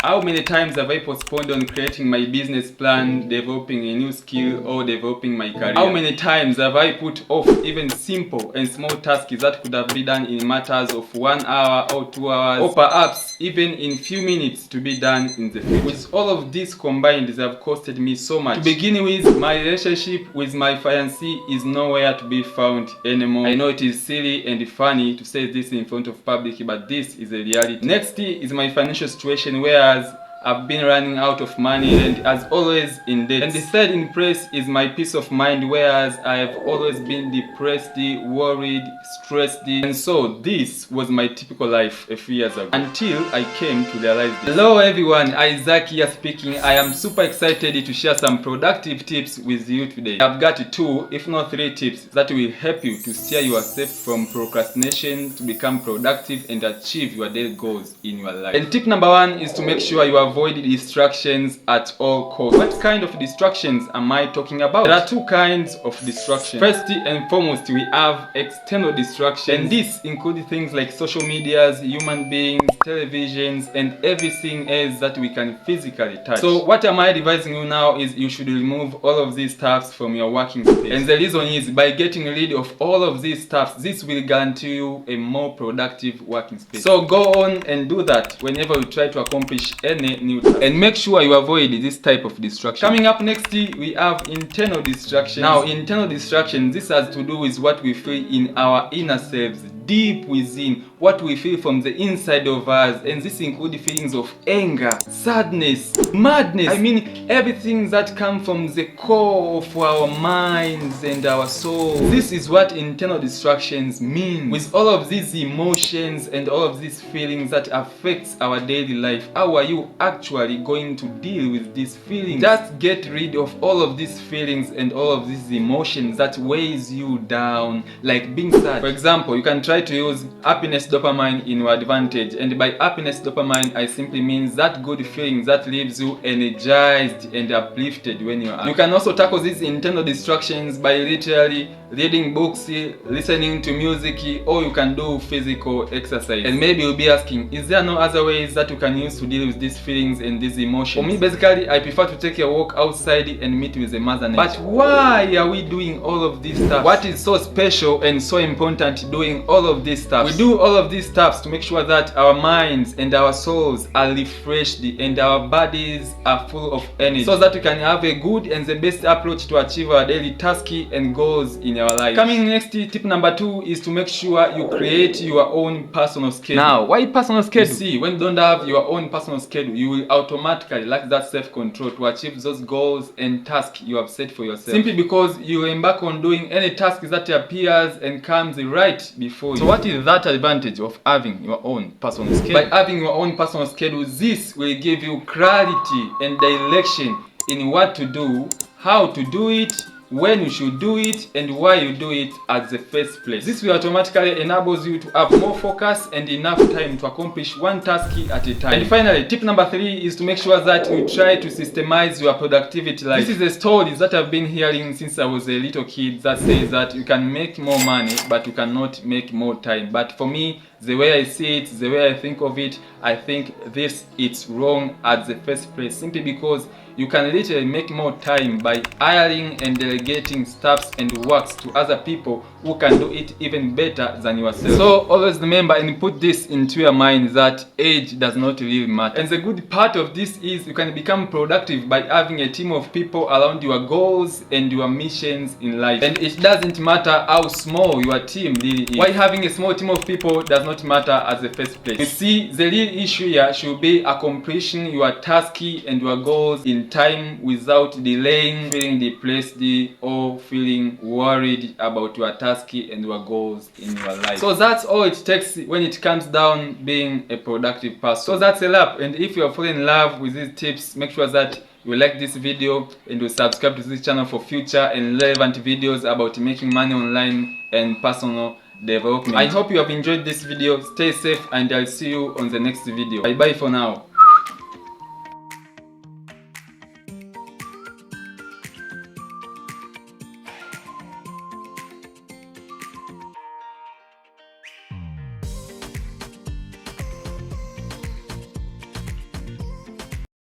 How many times have I postponed on creating my business plan, developing a new skill, or developing my career? How many times have I put off even simple and small tasks that could have been done in matters of 1 hour or 2 hours, or perhaps even in few minutes to be done in the future? With all of this combined, they have costed me so much. To begin with, my relationship with my fiancé is nowhere to be found anymore. I know it is silly and funny to say this in front of public, but this is a reality. Next is my financial situation, whereas I've been running out of money and as always in debt. And the third in place is my peace of mind, whereas I have always been depressed, worried, stressed. And so this was my typical life a few years ago, until I came to realize this. Hello everyone, Isaac here speaking. I am super excited to share some productive tips with you today. I've got 2, if not 3 tips that will help you to steer yourself from procrastination to become productive and achieve your daily goals in your life. And tip number 1 is to make sure you avoid distractions at all costs. What kind of distractions am I talking about? There are 2 kinds of distractions. First and foremost, we have external distractions, and this includes things like social medias, human beings, televisions, and everything else that we can physically touch. So what am I advising you now is you should remove all of these stuffs from your working space. And the reason is, by getting rid of all of these stuffs, this will guarantee you a more productive working space. So go on and do that whenever you try to accomplish any new task, and make sure you avoid this type of distraction. Coming up next, we have internal distractions. Now, internal distractions, this has to do with what we feel in our inner selves, deep within, what we feel from the inside of us, and this includes feelings of anger, sadness, madness. I mean, everything that comes from the core of our minds and our souls. This is what internal distractions mean. With all of these emotions and all of these feelings that affects our daily life, how are you actually going to deal with these feelings? Just get rid of all of these feelings and all of these emotions that weighs you down, like being sad. For example, you can try to use happiness dopamine in your advantage, and by happiness dopamine I simply means that good feeling that leaves you energized and uplifted when you are happy. You can also tackle these internal distractions by literally reading books, listening to music, or you can do physical exercise. And maybe you'll be asking, is there no other ways that you can use to deal with these feelings and these emotions? For me, basically, I prefer to take a walk outside and meet with the mother nature. But why are we doing all of this stuff? What is so special and so important doing all of this stuff? We do all of these stuff to make sure that our minds and our souls are refreshed and our bodies are full of energy, so that we can have a good and the best approach to achieve our daily tasks and goals in our life. Coming next, tip number 2 is to make sure you create your own personal schedule. Now, why personal schedule? You see, when you don't have your own personal schedule, you will automatically lack that self-control to achieve those goals and tasks you have set for yourself, simply because you embark on doing any task that appears and comes right before you. So what is that advantage of having your own personal schedule? By having your own personal schedule, this will give you clarity and direction in what to do, how to do it, when you should do it, and why you do it at the first place. This will automatically enables you to have more focus and enough time to accomplish one task at a time. And finally, tip number 3 is to make sure that you try to systemize your productivity life. This is a story that I've been hearing since I was a little kid that says that you can make more money, but you cannot make more time. But for me, the way I see it, the way I think of it, I think it's wrong at the first place, simply because you can literally make more time by hiring and delegating stuffs and works to other people who can do it even better than yourself. So always remember and put this into your mind that age does not really matter. And the good part of this is you can become productive by having a team of people around your goals and your missions in life. And it doesn't matter how small your team really is. Why having a small team of people does not matter at the first place. You see, the real issue here should be accomplishing your task and your goals in time without delaying, feeling depressed, or feeling worried about your task and your goals in your life. So that's all it takes when it comes down being a productive person. So that's a wrap. And if you are falling in love with these tips, make sure that you like this video and you subscribe to this channel for future and relevant videos about making money online and personal development. I hope you have enjoyed this video. Stay safe and I'll see you on the next video. Bye bye for now.